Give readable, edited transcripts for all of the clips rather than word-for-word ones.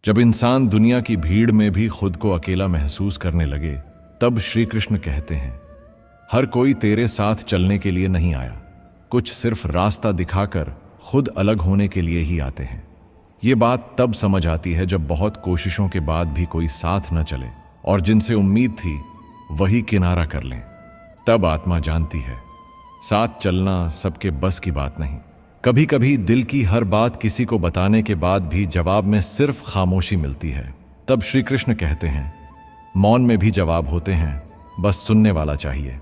जब इंसान दुनिया की भीड़ में भी खुद को अकेला महसूस करने लगे, तब श्री कृष्ण कहते हैं, हर कोई तेरे साथ चलने के लिए नहीं आया, कुछ सिर्फ रास्ता दिखाकर खुद अलग होने के लिए ही आते हैं। ये बात तब समझ आती है जब बहुत कोशिशों के बाद भी कोई साथ न चले और जिनसे उम्मीद थी वही किनारा कर लें। तब आत्मा जानती है साथ चलना सबके बस की बात नहीं। कभी कभी दिल की हर बात किसी को बताने के बाद भी जवाब में सिर्फ खामोशी मिलती है। तब श्री कृष्ण कहते हैं, मौन में भी जवाब होते हैं, बस सुनने वाला चाहिए।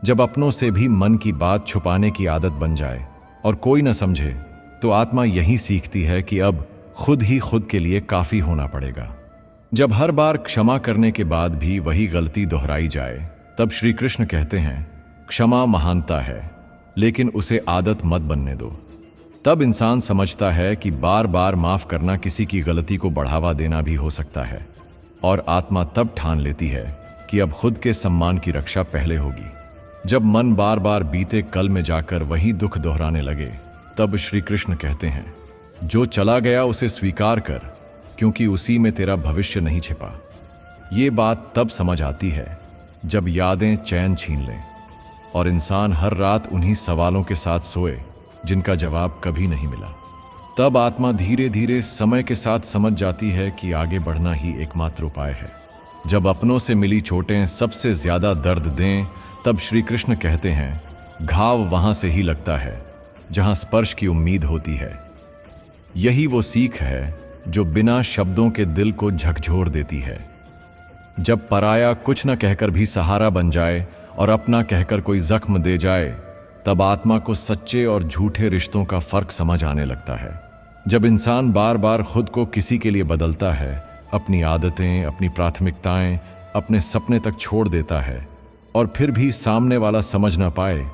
जब अपनों से भी मन की बात छुपाने की आदत बन जाए और कोई न समझे, तो आत्मा यही सीखती है कि अब खुद ही खुद के लिए काफी होना पड़ेगा। जब हर बार क्षमा करने के बाद भी वही गलती दोहराई जाए, तब श्री कृष्ण कहते हैं, क्षमा महानता है, लेकिन उसे आदत मत बनने दो। तब इंसान समझता है कि बार बार माफ करना किसी की गलती को बढ़ावा देना भी हो सकता है, और आत्मा तब ठान लेती है कि अब खुद के सम्मान की रक्षा पहले होगी। जब मन बार बार बीते कल में जाकर वही दुख दोहराने लगे, तब श्री कृष्ण कहते हैं, जो चला गया उसे स्वीकार कर, क्योंकि उसी में तेरा भविष्य नहीं छिपा। ये बात तब समझ आती है जब यादें चैन छीन लें और इंसान हर रात उन्हीं सवालों के साथ सोए जिनका जवाब कभी नहीं मिला। तब आत्मा धीरे धीरे समय के साथ समझ जाती है कि आगे बढ़ना ही एकमात्र उपाय है। जब अपनों से मिली चोटें सबसे ज्यादा दर्द दें, तब श्री कृष्ण कहते हैं, घाव वहां से ही लगता है जहां स्पर्श की उम्मीद होती है। यही वो सीख है जो बिना शब्दों के दिल को झकझोर देती है। जब पराया कुछ न कहकर भी सहारा बन जाए और अपना कहकर कोई जख्म दे जाए, तब आत्मा को सच्चे और झूठे रिश्तों का फर्क समझ आने लगता है। जब इंसान बार बार खुद को किसी के लिए बदलता है, अपनी आदतें, अपनी प्राथमिकताएं, अपने सपने तक छोड़ देता है और फिर भी सामने वाला समझ ना पाए,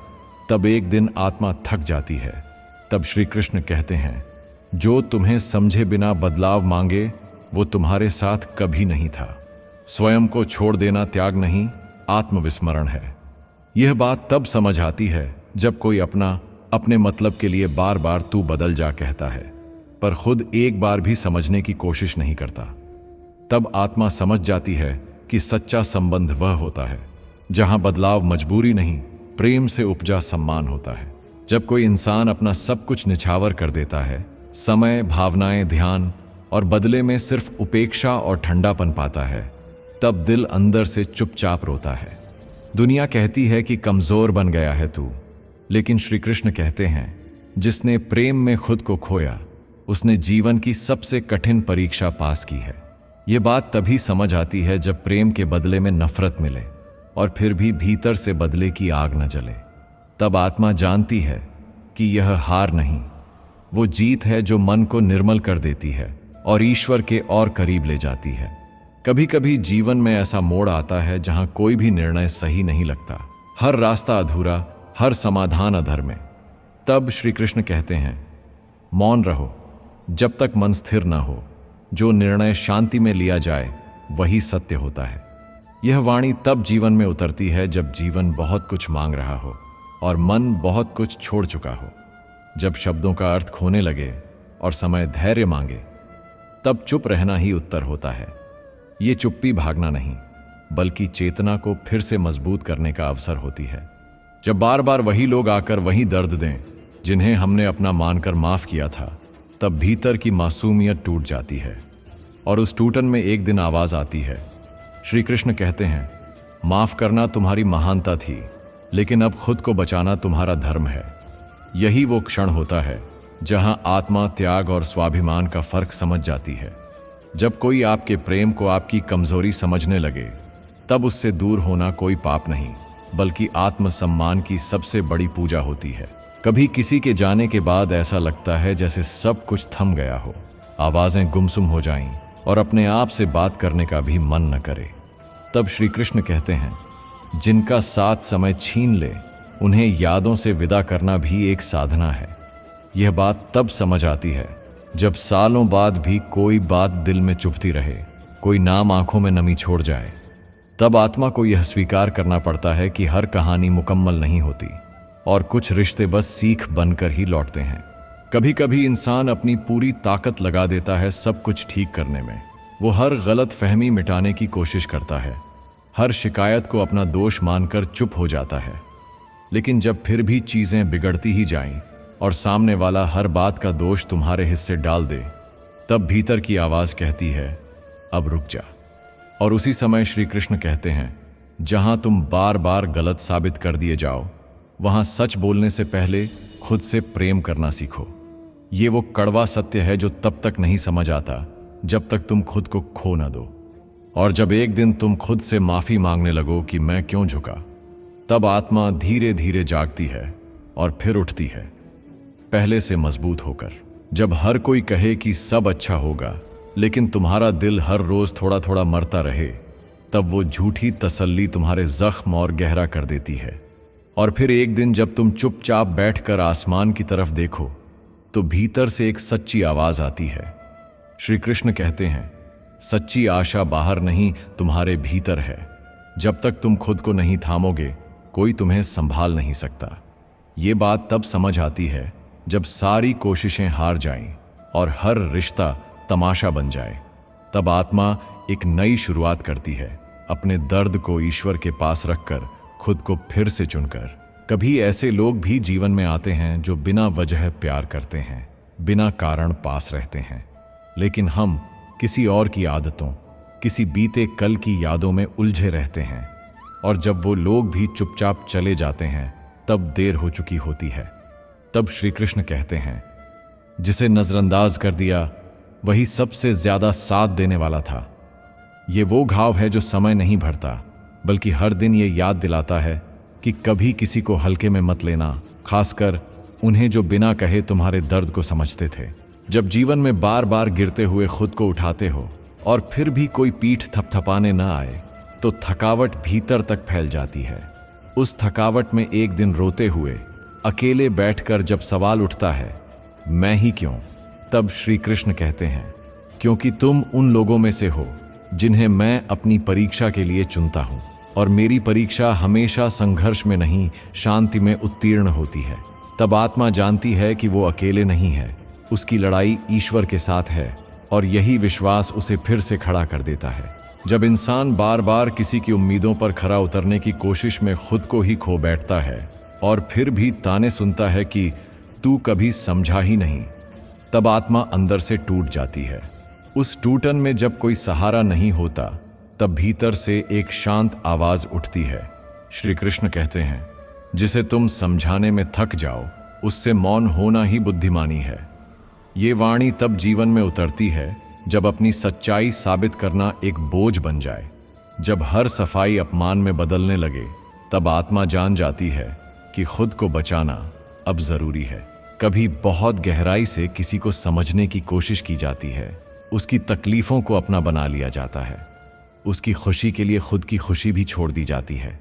तब एक दिन आत्मा थक जाती है। तब श्री कृष्ण कहते हैं, जो तुम्हें समझे बिना बदलाव मांगे वो तुम्हारे साथ कभी नहीं था। स्वयं को छोड़ देना त्याग नहीं, आत्मविस्मरण है। यह बात तब समझ आती है जब कोई अपने मतलब के लिए बार बार तू बदल जा कहता है, पर खुद एक बार भी समझने की कोशिश नहीं करता। तब आत्मा समझ जाती है कि सच्चा संबंध वह होता है जहां बदलाव मजबूरी नहीं, प्रेम से उपजा सम्मान होता है। जब कोई इंसान अपना सब कुछ निछावर कर देता है, समय, भावनाएं, ध्यान, और बदले में सिर्फ उपेक्षा और ठंडापन पाता है, तब दिल अंदर से चुपचाप रोता है। दुनिया कहती है कि कमजोर बन गया है तू, लेकिन श्री कृष्ण कहते हैं, जिसने प्रेम में खुद को खोया उसने जीवन की सबसे कठिन परीक्षा पास की है। यह बात तभी समझ आती है जब प्रेम के बदले में नफरत मिले और फिर भी भीतर से बदले की आग न जले। तब आत्मा जानती है कि यह हार नहीं, वो जीत है जो मन को निर्मल कर देती है और ईश्वर के और करीब ले जाती है। कभी कभी जीवन में ऐसा मोड़ आता है जहां कोई भी निर्णय सही नहीं लगता, हर रास्ता अधूरा, हर समाधान अधर्म। तब श्री कृष्ण कहते हैं, मौन रहो जब तक मन स्थिर ना हो। जो निर्णय शांति में लिया जाए वही सत्य होता है। यह वाणी तब जीवन में उतरती है जब जीवन बहुत कुछ मांग रहा हो और मन बहुत कुछ छोड़ चुका हो। जब शब्दों का अर्थ खोने लगे और समय धैर्य मांगे, तब चुप रहना ही उत्तर होता है। ये चुप्पी भागना नहीं, बल्कि चेतना को फिर से मजबूत करने का अवसर होती है। जब बार बार वही लोग आकर वही दर्द दें जिन्हें हमने अपना मानकर माफ किया था, तब भीतर की मासूमियत टूट जाती है और उस टूटन में एक दिन आवाज आती है। श्री कृष्ण कहते हैं, माफ करना तुम्हारी महानता थी, लेकिन अब खुद को बचाना तुम्हारा धर्म है। यही वो क्षण होता है जहां आत्मा त्याग और स्वाभिमान का फर्क समझ जाती है। जब कोई आपके प्रेम को आपकी कमजोरी समझने लगे, तब उससे दूर होना कोई पाप नहीं, बल्कि आत्मसम्मान की सबसे बड़ी पूजा होती है। कभी किसी के जाने के बाद ऐसा लगता है जैसे सब कुछ थम गया हो, आवाजें गुमसुम हो जाएं और अपने आप से बात करने का भी मन न करे। तब श्री कृष्ण कहते हैं, जिनका साथ समय छीन ले, उन्हें यादों से विदा करना भी एक साधना है। यह बात तब समझ आती है जब सालों बाद भी कोई बात दिल में चुभती रहे, कोई नाम आंखों में नमी छोड़ जाए। तब आत्मा को यह स्वीकार करना पड़ता है कि हर कहानी मुकम्मल नहीं होती और कुछ रिश्ते बस सीख बनकर ही लौटते हैं। कभी कभी इंसान अपनी पूरी ताकत लगा देता है सब कुछ ठीक करने में। वो हर गलत फहमी मिटाने की कोशिश करता है, हर शिकायत को अपना दोष मानकर चुप हो जाता है। लेकिन जब फिर भी चीजें बिगड़ती ही जाएं और सामने वाला हर बात का दोष तुम्हारे हिस्से डाल दे, तब भीतर की आवाज कहती है, अब रुक जा। और उसी समय श्री कृष्ण कहते हैं, जहां तुम बार बार गलत साबित कर दिए जाओ, वहां सच बोलने से पहले खुद से प्रेम करना सीखो। ये वो कड़वा सत्य है जो तब तक नहीं समझ आता जब तक तुम खुद को खो ना दो। और जब एक दिन तुम खुद से माफी मांगने लगो कि मैं क्यों झुका, तब आत्मा धीरे धीरे जागती है और फिर उठती है, पहले से मजबूत होकर। जब हर कोई कहे कि सब अच्छा होगा, लेकिन तुम्हारा दिल हर रोज थोड़ा थोड़ा मरता रहे, तब वो झूठी तसल्ली तुम्हारे जख्म और गहरा कर देती है। और फिर एक दिन जब तुम चुपचाप बैठकर आसमान की तरफ देखो, तो भीतर से एक सच्ची आवाज आती है। श्री कृष्ण कहते हैं, सच्ची आशा बाहर नहीं, तुम्हारे भीतर है। जब तक तुम खुद को नहीं थामोगे, कोई तुम्हें संभाल नहीं सकता। ये बात तब समझ आती है जब सारी कोशिशें हार जाएं और हर रिश्ता तमाशा बन जाए। तब आत्मा एक नई शुरुआत करती है, अपने दर्द को ईश्वर के पास रखकर, खुद को फिर से चुनकर। कभी ऐसे लोग भी जीवन में आते हैं जो बिना वजह प्यार करते हैं, बिना कारण पास रहते हैं, लेकिन हम किसी और की आदतों, किसी बीते कल की यादों में उलझे रहते हैं। और जब वो लोग भी चुपचाप चले जाते हैं, तब देर हो चुकी होती है। तब श्री कृष्ण कहते हैं, जिसे नजरअंदाज कर दिया वही सबसे ज्यादा साथ देने वाला था। ये वो घाव है जो समय नहीं भरता, बल्कि हर दिन ये याद दिलाता है कि कभी किसी को हल्के में मत लेना, खासकर उन्हें जो बिना कहे तुम्हारे दर्द को समझते थे। जब जीवन में बार बार गिरते हुए खुद को उठाते हो और फिर भी कोई पीठ थपथपाने न आए, तो थकावट भीतर तक फैल जाती है। उस थकावट में एक दिन रोते हुए अकेले बैठकर जब सवाल उठता है, मैं ही क्यों, तब श्री कृष्ण कहते हैं, क्योंकि तुम उन लोगों में से हो जिन्हें मैं अपनी परीक्षा के लिए चुनता हूं। और मेरी परीक्षा हमेशा संघर्ष में नहीं, शांति में उत्तीर्ण होती है। तब आत्मा जानती है कि वो अकेले नहीं है, उसकी लड़ाई ईश्वर के साथ है। और यही विश्वास उसे फिर से खड़ा कर देता है। जब इंसान बार बार किसी की उम्मीदों पर खरा उतरने की कोशिश में खुद को ही खो बैठता है और फिर भी ताने सुनता है कि तू कभी समझा ही नहीं, तब आत्मा अंदर से टूट जाती है। उस टूटन में जब कोई सहारा नहीं होता, तब भीतर से एक शांत आवाज उठती है। श्री कृष्ण कहते हैं, जिसे तुम समझाने में थक जाओ, उससे मौन होना ही बुद्धिमानी है। ये वाणी तब जीवन में उतरती है जब अपनी सच्चाई साबित करना एक बोझ बन जाए। जब हर सफाई अपमान में बदलने लगे, तब आत्मा जान जाती है कि खुद को बचाना अब जरूरी है। कभी बहुत गहराई से किसी को समझने की कोशिश की जाती है, उसकी तकलीफों को अपना बना लिया जाता है, उसकी खुशी के लिए खुद की खुशी भी छोड़ दी जाती है।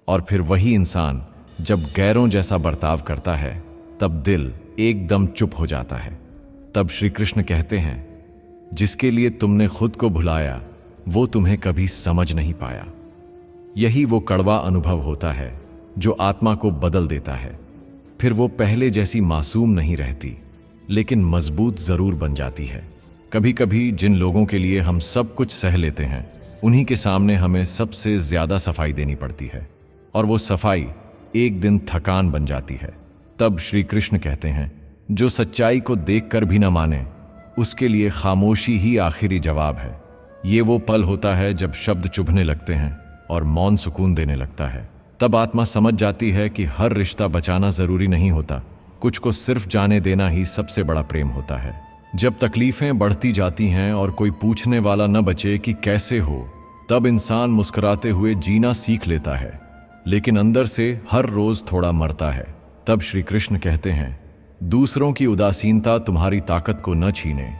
और फिर वही इंसान जब गैरों जैसा बर्ताव करता है, तब दिल एकदम चुप हो जाता है। तब श्री कृष्ण कहते हैं, जिसके लिए तुमने खुद को भुलाया, वो तुम्हें कभी समझ नहीं पाया। यही वो कड़वा अनुभव होता है जो आत्मा को बदल देता है। फिर वो पहले जैसी मासूम नहीं रहती, लेकिन मजबूत जरूर बन जाती है। कभी कभी जिन लोगों के लिए हम सब कुछ सह लेते हैं, उन्हीं के सामने हमें सबसे ज्यादा सफाई देनी पड़ती है, और वो सफाई एक दिन थकान बन जाती है। तब श्री कृष्ण कहते हैं, जो सच्चाई को देखकर भी न माने, उसके लिए खामोशी ही आखिरी जवाब है। ये वो पल होता है जब शब्द चुभने लगते हैं और मौन सुकून देने लगता है। तब आत्मा समझ जाती है कि हर रिश्ता बचाना जरूरी नहीं होता, कुछ को सिर्फ जाने देना ही सबसे बड़ा प्रेम होता है। जब तकलीफें बढ़ती जाती हैं और कोई पूछने वाला न बचे कि कैसे हो, तब इंसान मुस्कुराते हुए जीना सीख लेता है, लेकिन अंदर से हर रोज थोड़ा मरता है। तब श्री कृष्ण कहते हैं, दूसरों की उदासीनता तुम्हारी ताकत को न छीने,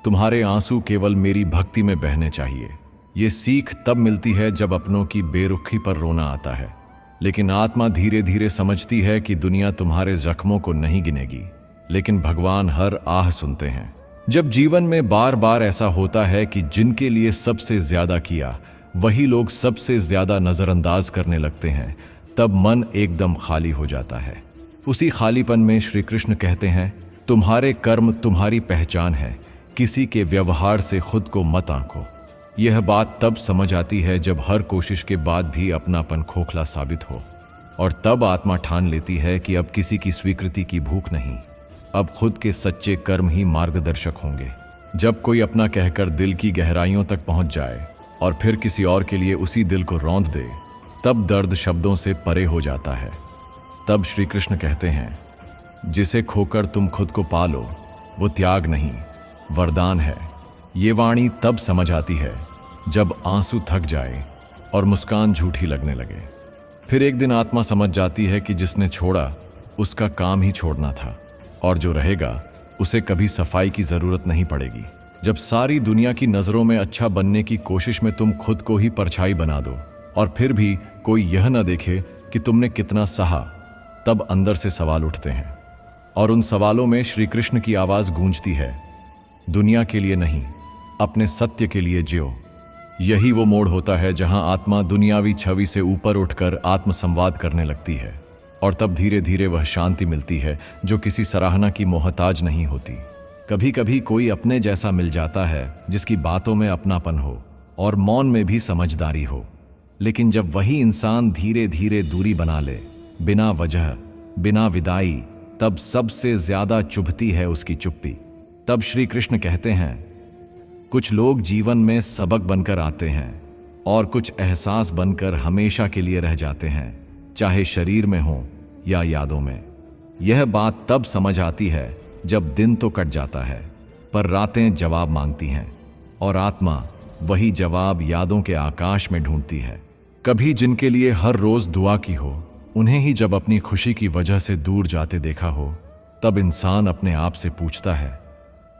तुम्हारे आंसू केवल मेरी भक्ति में बहने चाहिए। ये सीख तब मिलती है जब अपनों की बेरुखी पर रोना आता है, लेकिन आत्मा धीरे धीरे समझती है कि दुनिया तुम्हारे जख्मों को नहीं गिनेगी, लेकिन भगवान हर आह सुनते हैं। जब जीवन में बार बार ऐसा होता है कि जिनके लिए सबसे ज्यादा किया, वही लोग सबसे ज्यादा नजरअंदाज करने लगते हैं, तब मन एकदम खाली हो जाता है। उसी खालीपन में श्री कृष्ण कहते हैं, तुम्हारे कर्म तुम्हारी पहचान है, किसी के व्यवहार से खुद को मत आंको। यह बात तब समझ आती है जब हर कोशिश के बाद भी अपनापन खोखला साबित हो, और तब आत्मा ठान लेती है कि अब किसी की स्वीकृति की भूख नहीं, अब खुद के सच्चे कर्म ही मार्गदर्शक होंगे। जब कोई अपना कहकर दिल की गहराइयों तक पहुंच जाए और फिर किसी और के लिए उसी दिल को रौंद दे, तब दर्द शब्दों से परे हो जाता है। तब श्री कृष्ण कहते हैं, जिसे खोकर तुम खुद को पालो वो त्याग नहीं, वरदान है। ये वाणी तब समझ आती है जब आंसू थक जाए और मुस्कान झूठी लगने लगे। फिर एक दिन आत्मा समझ जाती है कि जिसने छोड़ा उसका काम ही छोड़ना था, और जो रहेगा उसे कभी सफाई की जरूरत नहीं पड़ेगी। जब सारी दुनिया की नजरों में अच्छा बनने की कोशिश में तुम खुद को ही परछाई बना दो और फिर भी कोई यह न देखे कि तुमने कितना सहा, तब अंदर से सवाल उठते हैं, और उन सवालों में श्री कृष्ण की आवाज गूंजती है, दुनिया के लिए नहीं, अपने सत्य के लिए जियो। यही वो मोड़ होता है जहां आत्मा दुनियावी छवि से ऊपर उठकर आत्मसंवाद करने लगती है, और तब धीरे धीरे वह शांति मिलती है जो किसी सराहना की मोहताज नहीं होती। कभी कभी कोई अपने जैसा मिल जाता है जिसकी बातों में अपनापन हो और मौन में भी समझदारी हो, लेकिन जब वही इंसान धीरे धीरे दूरी बना ले, बिना वजह, बिना विदाई, तब सबसे ज्यादा चुभती है उसकी चुप्पी। तब श्री कृष्ण कहते हैं, कुछ लोग जीवन में सबक बनकर आते हैं और कुछ एहसास बनकर हमेशा के लिए रह जाते हैं, चाहे शरीर में हो या यादों में। यह बात तब समझ आती है जब दिन तो कट जाता है पर रातें जवाब मांगती हैं, और आत्मा वही जवाब यादों के आकाश में ढूंढती है। कभी जिनके लिए हर रोज दुआ की हो, उन्हें ही जब अपनी खुशी की वजह से दूर जाते देखा हो, तब इंसान अपने आप से पूछता है,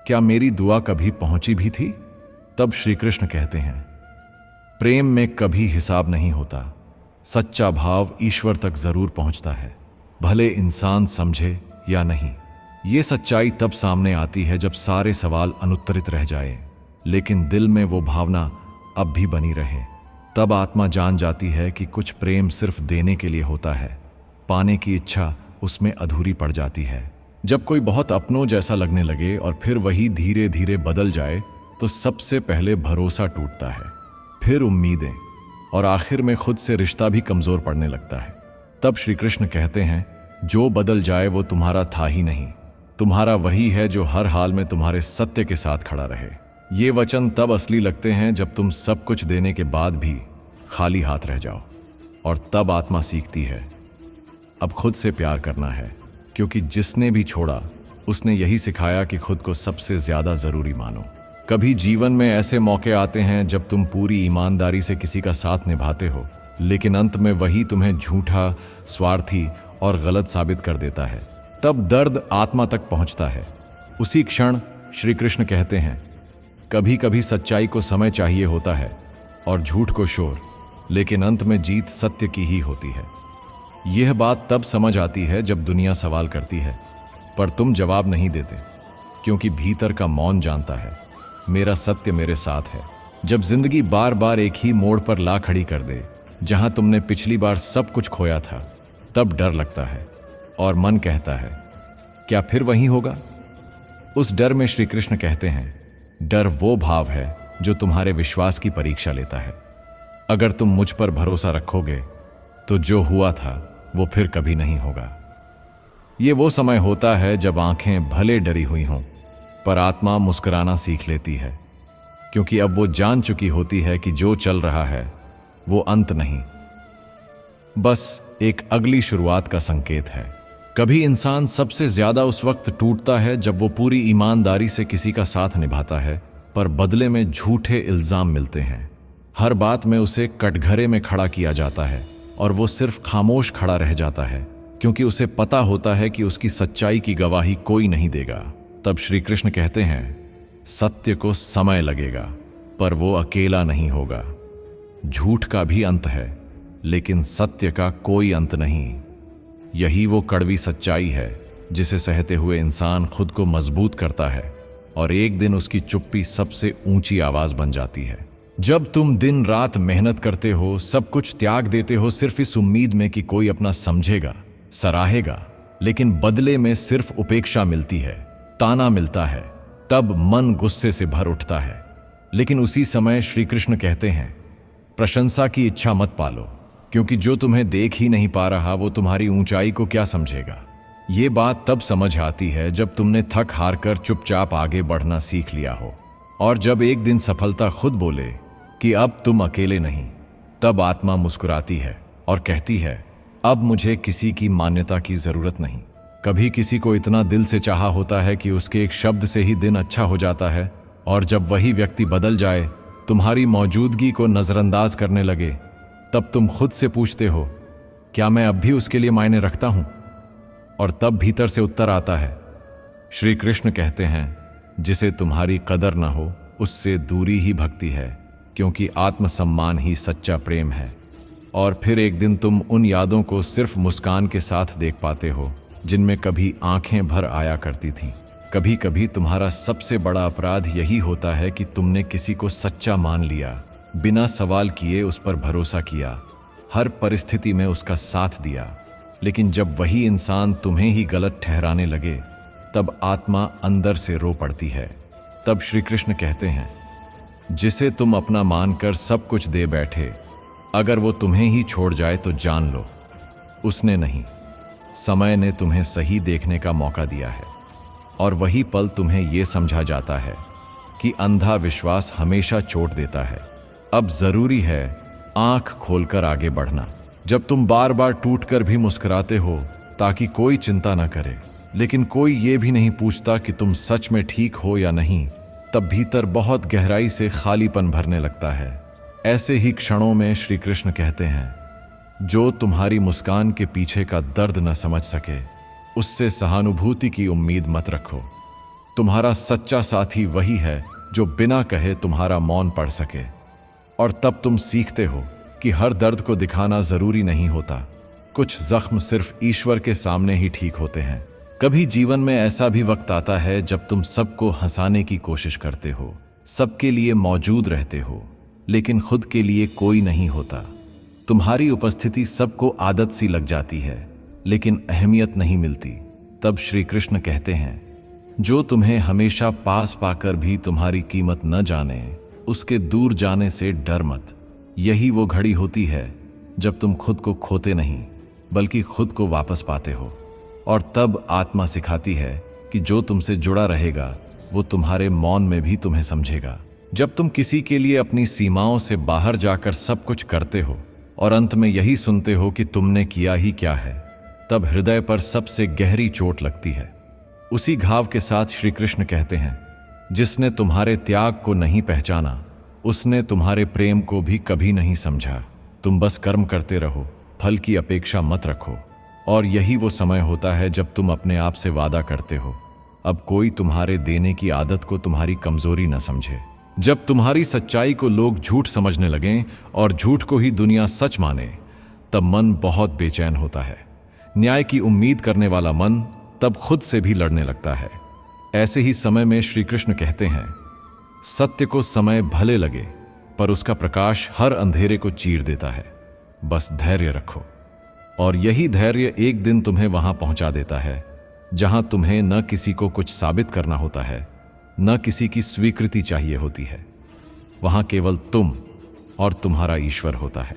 क्या मेरी दुआ कभी पहुंची भी थी? तब श्री कृष्ण कहते हैं, प्रेम में कभी हिसाब नहीं होता, सच्चा भाव ईश्वर तक जरूर पहुंचता है, भले इंसान समझे या नहीं। ये सच्चाई तब सामने आती है जब सारे सवाल अनुत्तरित रह जाए, लेकिन दिल में वो भावना अब भी बनी रहे। तब आत्मा जान जाती है कि कुछ प्रेम सिर्फ देने के लिए होता है, पाने की इच्छा उसमें अधूरी पड़ जाती है। जब कोई बहुत अपनों जैसा लगने लगे और फिर वही धीरे धीरे बदल जाए, तो सबसे पहले भरोसा टूटता है, फिर उम्मीदें, और आखिर में खुद से रिश्ता भी कमजोर पड़ने लगता है। तब श्री कृष्ण कहते हैं, जो बदल जाए वो तुम्हारा था ही नहीं, तुम्हारा वही है जो हर हाल में तुम्हारे सत्य के साथ खड़ा रहे। ये वचन तब असली लगते हैं जब तुम सब कुछ देने के बाद भी खाली हाथ रह जाओ, और तब आत्मा सीखती है अब खुद से प्यार करना है, क्योंकि जिसने भी छोड़ा उसने यही सिखाया कि खुद को सबसे ज्यादा जरूरी मानो। कभी जीवन में ऐसे मौके आते हैं जब तुम पूरी ईमानदारी से किसी का साथ निभाते हो, लेकिन अंत में वही तुम्हें झूठा, स्वार्थी और गलत साबित कर देता है। तब दर्द आत्मा तक पहुंचता है। उसी क्षण श्री कृष्ण कहते हैं, कभी कभी सच्चाई को समय चाहिए होता है और झूठ को शोर, लेकिन अंत में जीत सत्य की ही होती है। यह बात तब समझ आती है जब दुनिया सवाल करती है पर तुम जवाब नहीं देते, क्योंकि भीतर का मौन जानता है मेरा सत्य मेरे साथ है। जब जिंदगी बार बार एक ही मोड़ पर ला खड़ी कर दे जहां तुमने पिछली बार सब कुछ खोया था, तब डर लगता है और मन कहता है, क्या फिर वही होगा? उस डर में श्री कृष्ण कहते हैं, डर वो भाव है जो तुम्हारे विश्वास की परीक्षा लेता है। अगर तुम मुझ पर भरोसा रखोगे तो जो हुआ था वो फिर कभी नहीं होगा। ये वो समय होता है जब आंखें भले डरी हुई हों पर आत्मा मुस्कुराना सीख लेती है, क्योंकि अब वो जान चुकी होती है कि जो चल रहा है वो अंत नहीं, बस एक अगली शुरुआत का संकेत है। कभी इंसान सबसे ज्यादा उस वक्त टूटता है जब वो पूरी ईमानदारी से किसी का साथ निभाता है पर बदले में झूठे इल्जाम मिलते हैं। हर बात में उसे कटघरे में खड़ा किया जाता है और वो सिर्फ खामोश खड़ा रह जाता है, क्योंकि उसे पता होता है कि उसकी सच्चाई की गवाही कोई नहीं देगा। तब श्री कृष्ण कहते हैं, सत्य को समय लगेगा पर वो अकेला नहीं होगा। झूठ का भी अंत है, लेकिन सत्य का कोई अंत नहीं। यही वो कड़वी सच्चाई है जिसे सहते हुए इंसान खुद को मजबूत करता है, और एक दिन उसकी चुप्पी सबसे ऊंची आवाज बन जाती है। जब तुम दिन रात मेहनत करते हो, सब कुछ त्याग देते हो सिर्फ इस उम्मीद में कि कोई अपना समझेगा, सराहेगा, लेकिन बदले में सिर्फ उपेक्षा मिलती है, ताना मिलता है, तब मन गुस्से से भर उठता है। लेकिन उसी समय श्री कृष्ण कहते हैं, प्रशंसा की इच्छा मत पालो, क्योंकि जो तुम्हें देख ही नहीं पा रहा वो तुम्हारी ऊंचाई को क्या समझेगा। ये बात तब समझ आती है जब तुमने थक हार कर चुपचाप आगे बढ़ना सीख लिया हो, और जब एक दिन सफलता खुद बोले कि अब तुम अकेले नहीं, तब आत्मा मुस्कुराती है और कहती है, अब मुझे किसी की मान्यता की जरूरत नहीं। कभी किसी को इतना दिल से चाहा होता है कि उसके एक शब्द से ही दिन अच्छा हो जाता है, और जब वही व्यक्ति बदल जाए, तुम्हारी मौजूदगी को नजरअंदाज करने लगे, तब तुम खुद से पूछते हो, क्या मैं अब भी उसके लिए मायने रखता हूं? और तब भीतर से उत्तर आता है, श्री कृष्ण कहते हैं, जिसे तुम्हारी कदर ना हो उससे दूरी ही भक्ति है, क्योंकि आत्मसम्मान ही सच्चा प्रेम है। और फिर एक दिन तुम उन यादों को सिर्फ मुस्कान के साथ देख पाते हो जिनमें कभी आंखें भर आया करती थीं। कभी कभी तुम्हारा सबसे बड़ा अपराध यही होता है कि तुमने किसी को सच्चा मान लिया, बिना सवाल किए उस पर भरोसा किया, हर परिस्थिति में उसका साथ दिया। लेकिन जब वही इंसान तुम्हें ही गलत ठहराने लगे, तब आत्मा अंदर से रो पड़ती है। तब श्री कृष्ण कहते हैं, जिसे तुम अपना मानकर सब कुछ दे बैठे, अगर वो तुम्हें ही छोड़ जाए तो जान लो, उसने नहीं, समय ने तुम्हें सही देखने का मौका दिया है। और वही पल तुम्हें यह समझा जाता है कि अंधा विश्वास हमेशा चोट देता है। अब जरूरी है आंख खोलकर आगे बढ़ना। जब तुम बार बार टूटकर भी मुस्कुराते हो ताकि कोई चिंता न करे, लेकिन कोई ये भी नहीं पूछता कि तुम सच में ठीक हो या नहीं, तब भीतर बहुत गहराई से खालीपन भरने लगता है। ऐसे ही क्षणों में श्री कृष्ण कहते हैं, जो तुम्हारी मुस्कान के पीछे का दर्द न समझ सके, उससे सहानुभूति की उम्मीद मत रखो। तुम्हारा सच्चा साथी वही है जो बिना कहे तुम्हारा मौन पढ़ सके। और तब तुम सीखते हो कि हर दर्द को दिखाना जरूरी नहीं होता। कुछ जख्म सिर्फ ईश्वर के सामने ही ठीक होते हैं। कभी जीवन में ऐसा भी वक्त आता है जब तुम सबको हंसाने की कोशिश करते हो, सबके लिए मौजूद रहते हो, लेकिन खुद के लिए कोई नहीं होता। तुम्हारी उपस्थिति सबको आदत सी लग जाती है, लेकिन अहमियत नहीं मिलती। तब श्री कृष्ण कहते हैं, जो तुम्हें हमेशा पास पाकर भी तुम्हारी कीमत न जाने, उसके दूर जाने से डर मत। यही वो घड़ी होती है जब तुम खुद को खोते नहीं, बल्कि खुद को वापस पाते हो। और तब आत्मा सिखाती है कि जो तुमसे जुड़ा रहेगा वो तुम्हारे मौन में भी तुम्हें समझेगा। जब तुम किसी के लिए अपनी सीमाओं से बाहर जाकर सब कुछ करते हो और अंत में यही सुनते हो कि तुमने किया ही क्या है, तब हृदय पर सबसे गहरी चोट लगती है। उसी घाव के साथ श्री कृष्ण कहते हैं, जिसने तुम्हारे त्याग को नहीं पहचाना, उसने तुम्हारे प्रेम को भी कभी नहीं समझा। तुम बस कर्म करते रहो, फल की अपेक्षा मत रखो। और यही वो समय होता है जब तुम अपने आप से वादा करते हो, अब कोई तुम्हारे देने की आदत को तुम्हारी कमजोरी न समझे। जब तुम्हारी सच्चाई को लोग झूठ समझने लगें और झूठ को ही दुनिया सच माने, तब मन बहुत बेचैन होता है। न्याय की उम्मीद करने वाला मन तब खुद से भी लड़ने लगता है। ऐसे ही समय में श्री कृष्ण कहते हैं, सत्य को समय भले लगे, पर उसका प्रकाश हर अंधेरे को चीर देता है। बस धैर्य रखो। और यही धैर्य एक दिन तुम्हें वहां पहुंचा देता है जहां तुम्हें न किसी को कुछ साबित करना होता है, न किसी की स्वीकृति चाहिए होती है। वहां केवल तुम और तुम्हारा ईश्वर होता है।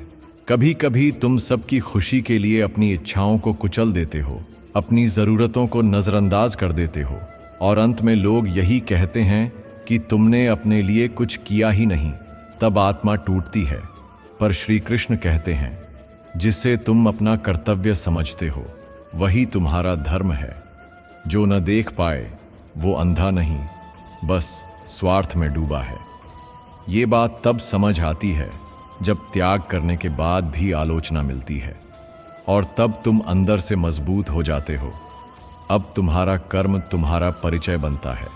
कभी कभी तुम सबकी खुशी के लिए अपनी इच्छाओं को कुचल देते हो, अपनी जरूरतों को नजरअंदाज कर देते हो, और अंत में लोग यही कहते हैं कि तुमने अपने लिए कुछ किया ही नहीं। तब आत्मा टूटती है। पर श्री कृष्ण कहते हैं, जिसे तुम अपना कर्तव्य समझते हो वही तुम्हारा धर्म है। जो न देख पाए वो अंधा नहीं, बस स्वार्थ में डूबा है। ये बात तब समझ आती है जब त्याग करने के बाद भी आलोचना मिलती है, और तब तुम अंदर से मजबूत हो जाते हो। अब तुम्हारा कर्म तुम्हारा परिचय बनता है,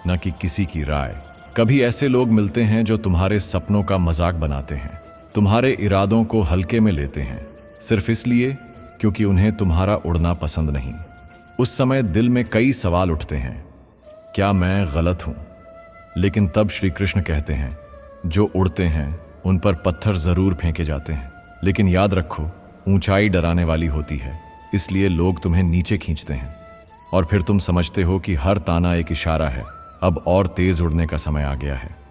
न कि किसी की राय। कभी ऐसे लोग मिलते हैं जो तुम्हारे सपनों का मजाक बनाते हैं, तुम्हारे इरादों को हल्के में लेते हैं, सिर्फ इसलिए क्योंकि उन्हें तुम्हारा उड़ना पसंद नहीं। उस समय दिल में कई सवाल उठते हैं, क्या मैं गलत हूं? लेकिन तब श्री कृष्ण कहते हैं, जो उड़ते हैं उन पर पत्थर जरूर फेंके जाते हैं, लेकिन याद रखो, ऊंचाई डराने वाली होती है, इसलिए लोग तुम्हें नीचे खींचते हैं। और फिर तुम समझते हो कि हर ताना एक इशारा है, अब और तेज उड़ने का समय आ गया है।